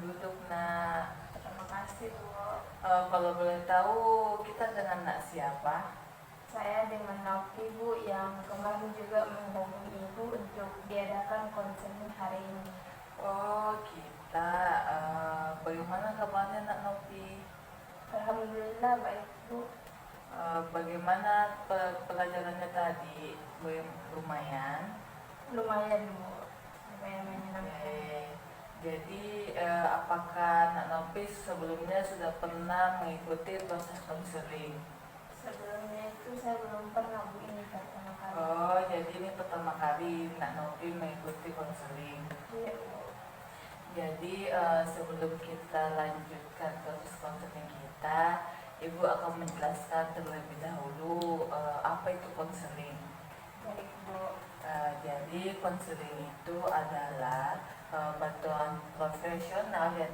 duduk nak. Terima kasih Bu. Kalau boleh tahu kita dengan nak siapa? Saya dengan Novi Bu yang kemarin juga menghubungi Ibu untuk diadakan konseling hari ini. Oh kita, bagaimana kabarnya nak Novi? Alhamdulillah baik Bu. Bagaimana pelajarannya tadi? Lumayan. Lumayan Bu. Lumayan menyenangkan. Oke. Jadi apakah nak Novi sebelumnya sudah pernah mengikuti proses konseling? Sebelumnya itu saya belum pernah Bu, ini pertama kali. Oh, jadi ini pertama kali nak Novi mengikuti konseling. Iya Bu. Jadi sebelum kita lanjutkan proses konseling kita, Ibu akan menjelaskan terlebih dahulu apa itu konseling. Baik Bu. Jadi konseling itu adalah bantuan profesional yang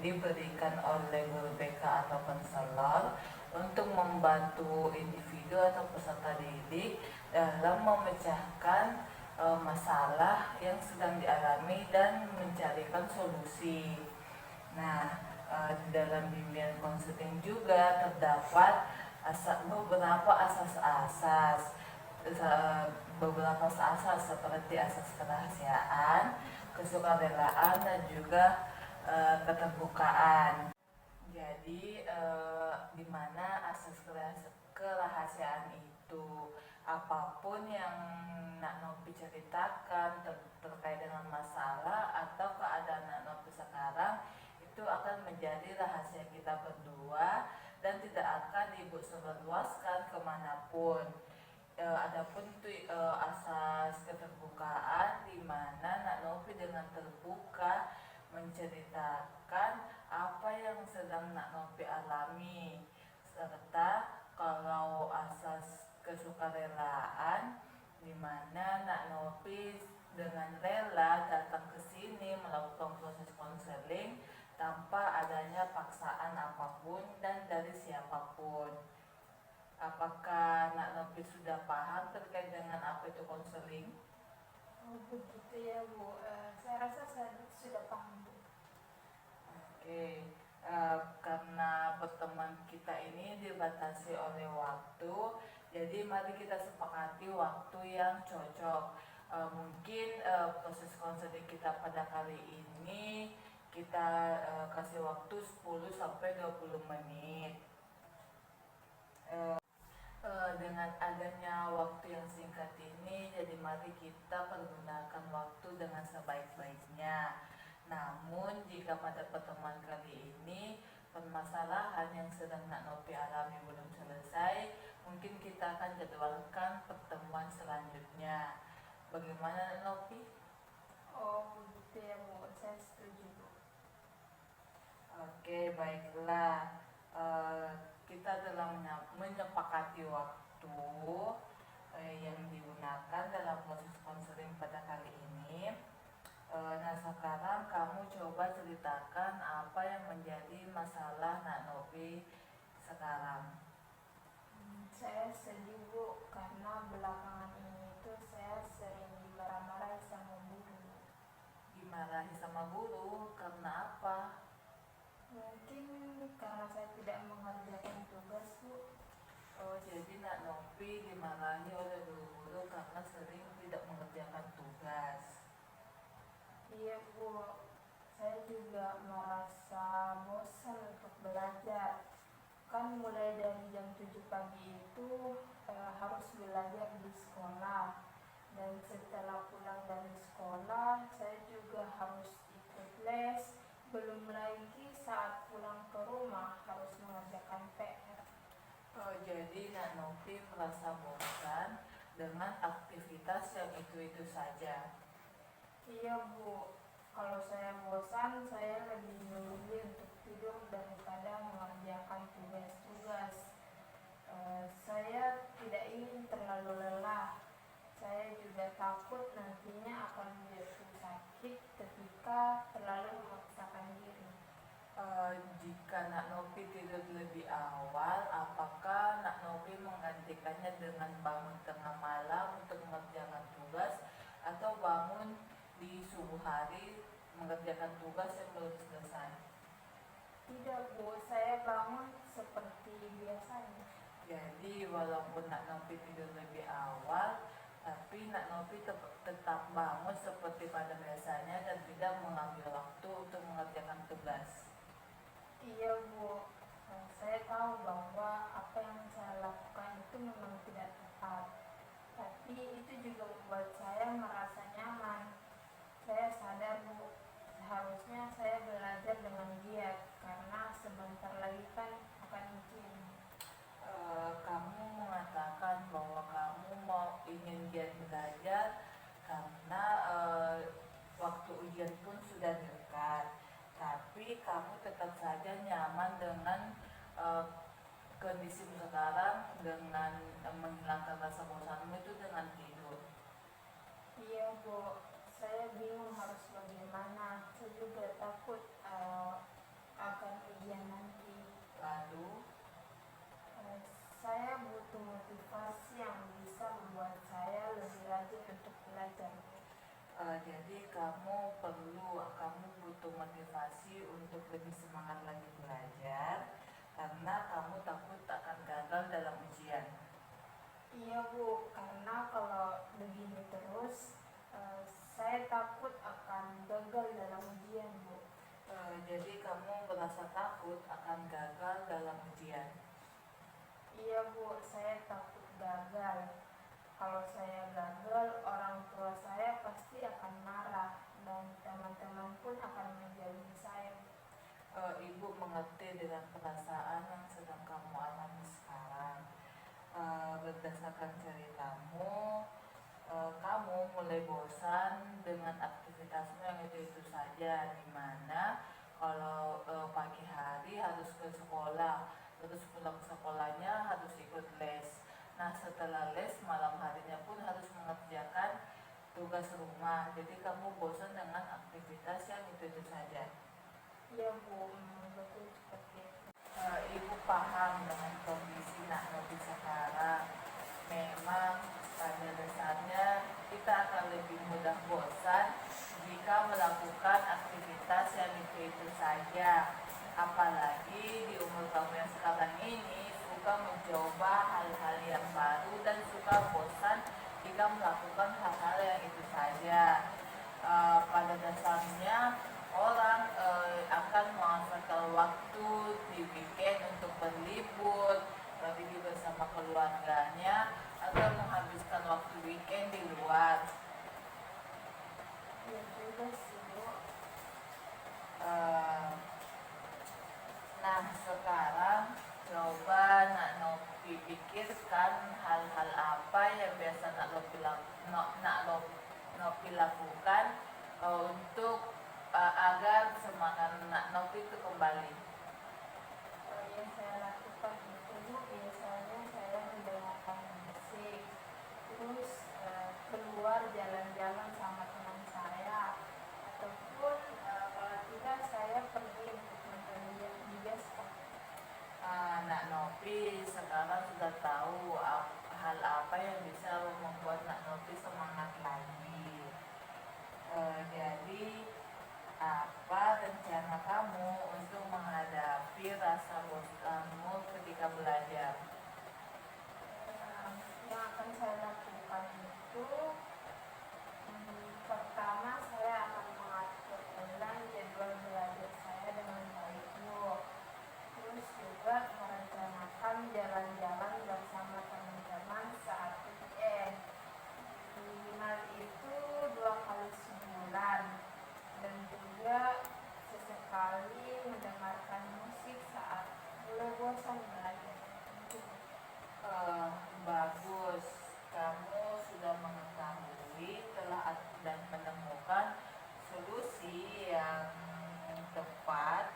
diberikan oleh guru BK atau konselor untuk membantu individu atau peserta didik dalam memecahkan masalah yang sedang dialami dan mencarikan solusi. Nah, dalam bimbingan konseling juga terdapat beberapa asas-asas seperti asas kerahasiaan, kesukarelaan, dan juga keterbukaan. Jadi di mana asas kerahasiaan itu apapun yang nak Novi ceritakan terkait dengan masalah atau keadaan nak Novi sekarang itu akan menjadi rahasia kita berdua dan tidak akan Ibu sebarluaskan kemanapun. Adapun itu asas keterbukaan di mana nak Novi dengan terbuka menceritakan apa yang sedang nak Novi alami, serta kalau asas kesukarelaan di mana nak Novi dengan rela datang ke sini melakukan proses konseling tanpa adanya paksaan apapun dan dari siapapun. Apakah nak Novi sudah paham terkait dengan apa itu konseling? Oh begitu ya Bu. Saya rasa saya sudah paham Bu. Oke, karena pertemuan kita ini dibatasi oleh waktu, jadi mari kita sepakati waktu yang cocok. Mungkin proses konseling kita pada kali ini kita kasih waktu 10 sampai 20 menit. Dengan adanya waktu yang singkat ini, jadi mari kita pergunakan waktu dengan sebaik-baiknya. Namun jika pada pertemuan kali ini permasalahan yang sedang nak Novi alami belum selesai, mungkin kita akan jadwalkan pertemuan selanjutnya. Bagaimana Novi? Oh begitu ya Bu, saya setuju Bu. Oke, baiklah. Kita telah menyepakati waktu yang digunakan dalam proses konseling pada kali ini. Nah sekarang kamu coba ceritakan apa yang menjadi masalah nak Novi sekarang. Saya sedih Bu karena belakangan ini itu saya sering dimarah-marahi sama guru. Dimarahi sama guru karena apa? Mungkin karena saya tidak mengerjakan tugas Bu. Oh, jadi nak Novi dimarahi oleh guru-guru karena sering tidak mengerjakan tugas. Iya Bu, saya juga merasa bosan untuk belajar. Kan mulai dari jam 7 pagi itu harus belajar di sekolah. Dan setelah pulang dari sekolah, saya juga harus ikut les. Belum lagi saat pulang ke rumah harus mengerjakan PR. Oh, jadi nak Novi merasa bosan dengan aktivitas yang itu-itu saja. Iya Bu, kalau saya bosan, saya lebih memilih untuk tidur daripada mengerjakan tugas-tugas. Saya tidak ingin terlalu lelah. Saya juga takut nantinya akan jatuh sakit ketika terlalu memaksakan diri. Jika nak Novi tidur lebih awal, apakah nak Novi menggantikannya dengan bangun tengah malam untuk mengerjakan tugas atau bangun di subuh hari mengerjakan tugas yang belum selesai? Tidak Bu, saya bangun seperti biasanya. Jadi walaupun Nak Novi tidur lebih awal, tapi Nak Novi tetap bangun seperti pada biasanya dan tidak mengambil waktu untuk mengerjakan tugas. Iya Bu, saya tahu bahwa apa yang saya lakukan itu memang tidak tepat, tapi itu juga membuat saya merasa nyaman. Saya sadar Bu, seharusnya saya belajar dengan giat karena sebentar lagi kan akan ujian. Kamu mengatakan bahwa kamu ingin giat belajar karena waktu ujian pun sudah dekat, tapi kamu tetap saja nyaman dengan kondisi sekarang dengan menghilangkan rasa bosanmu itu dengan tidur. Iya Bu, saya bingung harus bagaimana. Saya juga takut akan ujian nanti. Lalu Saya butuh motivasi yang bisa membuat saya lebih rajin untuk belajar. jadi kamu butuh motivasi untuk lebih semangat lagi belajar karena kamu takut akan gagal dalam ujian. Iya Bu, karena kalau begini terus, saya takut akan gagal dalam ujian Bu. Jadi kamu merasa takut akan gagal dalam ujian. Iya Bu, saya takut gagal. Kalau saya gagal, orang tua saya pasti akan marah dan teman-teman pun akan menjauhi saya. Ibu mengerti dengan perasaan yang sedang kamu alami sekarang. Berdasarkan ceritamu, kamu mulai bosan dengan aktivitasmu yang itu saja, dimana kalau pagi hari harus ke sekolah, terus pulang sekolahnya harus ikut les. Nah setelah les malam harinya pun harus mengerjakan tugas rumah. Jadi kamu bosan dengan aktivitas yang itu saja. Iya Bu, betul seperti itu. Ibu paham dengan kondisi Nak Novi sekarang. Memang pada dasarnya kita akan lebih mudah bosan jika melakukan aktivitas yang itu saja. Apalagi di umur kamu yang sekarang ini suka mencoba hal-hal yang baru dan suka bosan jika melakukan hal-hal yang itu saja. Pada dasarnya orang akan memanfaatkan waktu di weekend untuk berlibur, pergi bersama keluarganya, atau menghabiskan waktu weekend di luar. Iya juga sih Bu. Nah sekarang coba Nak Novi pikirkan hal-hal apa yang biasa Nak Novi lakukan untuk agar semangat Nak Novi itu kembali. Yang saya lakukan itu Bu, biasanya saya mendengarkan musik, terus keluar jalan-jalan sama teman saya, ataupun kalau tidak saya pergi untuk nonton di bioskop. Nak Novi sekarang sudah tahu hal apa yang bisa membuat Nak Novi semangat lagi. Jadi apa rencana kamu untuk menghadapi rasa bosanmu ketika belajar? Yang akan saya lakukan itu, pertama saya akan mengatur ulang jadwal belajar saya dengan baik Bu. Terus juga merencanakan jalan-jalan bersama teman-teman saat weekend. Minimal itu 2 kali sebulan, dan juga sesekali mendengarkan musik saat mulai bosan belajar. Bagus, kamu sudah mengetahui dan menemukan solusi yang tepat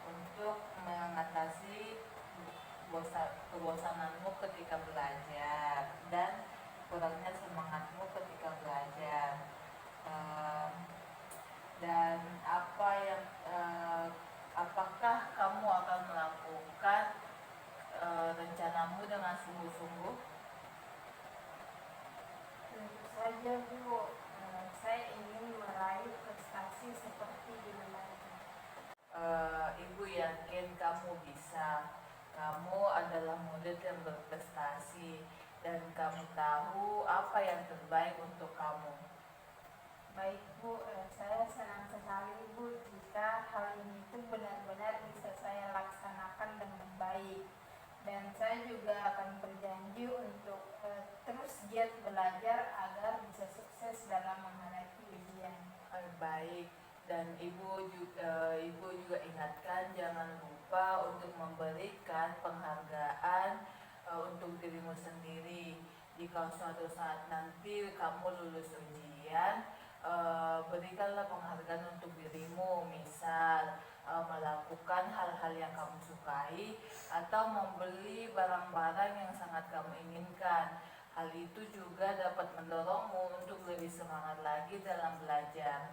untuk mengatasi kebosananmu ketika belajar dan kurangnya semangatmu ketika belajar. Dan apakah kamu akan melakukan rencanamu dengan sungguh-sungguh? Tentu saja Bu, saya ingin meraih prestasi seperti murid yang berprestasi dan kamu tahu apa yang terbaik untuk kamu. Baik Bu, saya senang sekali Bu jika hal ini itu benar-benar bisa saya laksanakan dengan baik. Dan saya juga akan berjanji untuk terus giat belajar agar bisa sukses dalam menghadapi ujian. Baik, dan ibu juga ingatkan jangan lupa untuk memberikan penghargaan untuk dirimu sendiri. Jika suatu saat nanti kamu lulus ujian, berikanlah penghargaan untuk dirimu, misal melakukan hal-hal yang kamu sukai atau membeli barang-barang yang sangat kamu inginkan. Hal itu juga dapat mendorongmu untuk lebih semangat lagi dalam belajar.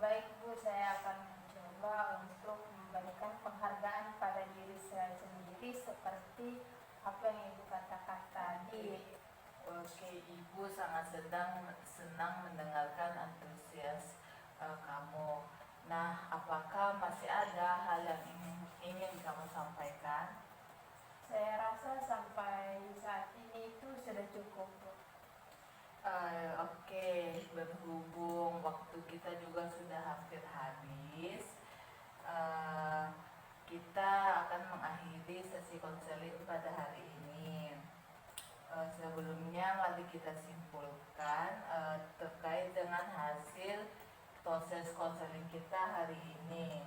Baik Bu, saya akan mencoba untuk memberikan penghargaan pada diri saya sendiri seperti apa yang Ibu katakan tadi. Oke, Ibu sangat senang mendengarkan antusias kamu. Nah, apakah masih ada hal yang ingin kamu sampaikan? Saya rasa sampai saat ini itu sudah cukup Bu. Oke, berhubung waktu kita juga sudah hampir habis, kita akan mengakhiri sesi konseling pada hari ini. Sebelumnya mari kita simpulkan terkait dengan hasil proses konseling kita hari ini.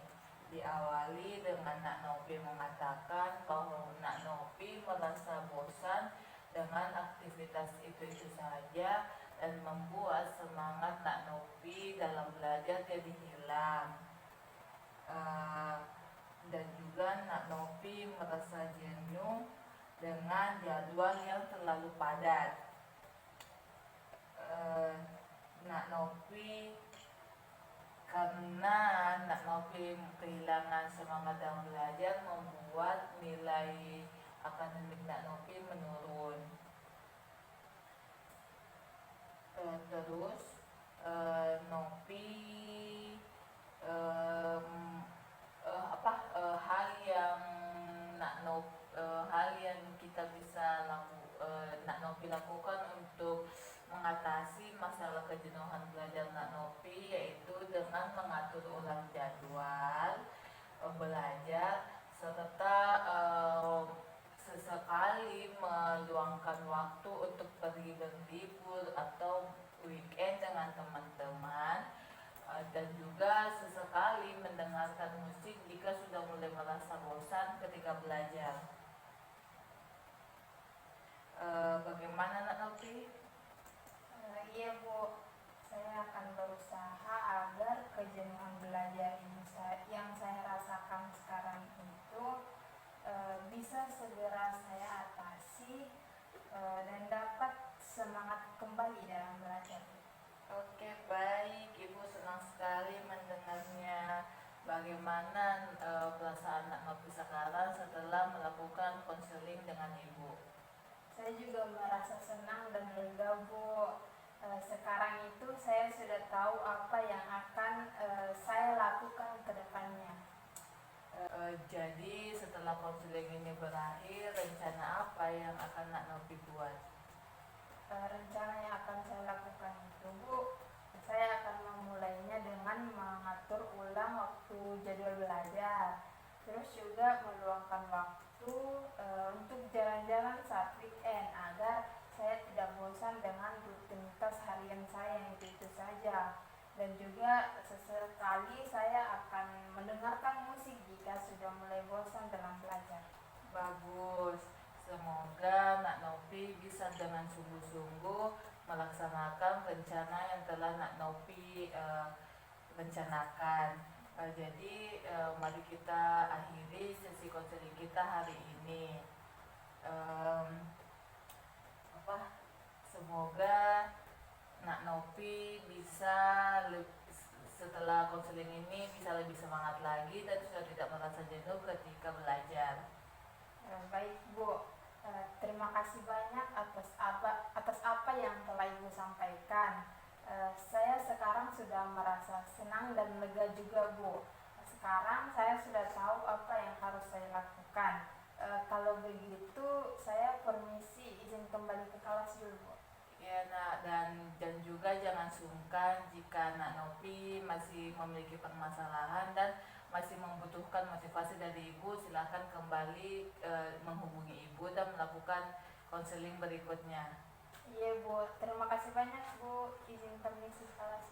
Diawali dengan Nak Nopi mengatakan bahwa Nak Nopi merasa bosan dengan aktivitas itu saja dan membuat semangat Nak Nopi dalam belajar jadi hilang. Dan juga Nak Nopi merasa jenuh dengan jadwal yang terlalu padat. Nak Nopi Karena Nak Nopi kehilangan semangat dalam belajar membuat nilai akademik Nak Nopi menurun. Terus Nopi hal yang kita bisa Nak Nopi lakukan untuk mengatasi masalah kejenuhan belajar Nak Nopi yaitu dengan mengatur ulang jadwal belajar serta sesekali meluangkan waktu untuk pergi berlibur atau weekend dengan teman-teman, dan juga sesekali mendengarkan musik jika sudah mulai merasa bosan ketika belajar. Bagaimana Nak Nopi? Iya Bu, saya akan berusaha agar kejenuhan belajar ini yang saya rasakan sekarang itu bisa segera saya atasi dan dapat semangat kembali dalam belajar. Oke, baik, Ibu senang sekali mendengarnya. Bagaimana perasaan Nak Nopi sekarang setelah melakukan konseling dengan Ibu? Saya juga merasa senang dan lega Bu. Sekarang itu saya sudah tahu apa yang akan saya lakukan ke depannya. Jadi setelah konseling ini berakhir, rencana apa yang akan Nak Nopi buat? Rencana yang akan saya lakukan itu Bu, saya akan memulainya dengan mengatur ulang waktu jadwal belajar, terus juga meluangkan waktu untuk jalan-jalan saat weekend agar saya tidak bosan dengan rutinitas harian saya yang itu saja. Dan juga sesekali saya akan mendengarkan musik jika sudah mulai bosan dalam belajar. Bagus, semoga Nak Nopi bisa dengan sungguh-sungguh melaksanakan rencana yang telah Nak Nopi rencanakan. Jadi mari kita akhiri sesi konseling kita hari ini. Semoga Nak Nopi bisa setelah konseling ini bisa lebih semangat lagi dan sudah tidak merasa jenuh ketika belajar. Baik Bu, terima kasih banyak atas apa yang telah Ibu sampaikan. Saya sekarang sudah merasa senang dan lega juga Bu. Sekarang saya sudah tahu apa yang harus saya lakukan. Kalau begitu saya permisi izin kembali ke kelas dulu, Bu. Ya, nak, dan juga jangan sungkan jika Nak Novi masih memiliki permasalahan dan masih membutuhkan motivasi dari ibu. Silahkan kembali menghubungi ibu dan melakukan konseling berikutnya. Iya, Bu. Terima kasih banyak, Bu. Izin permisi ke kelas.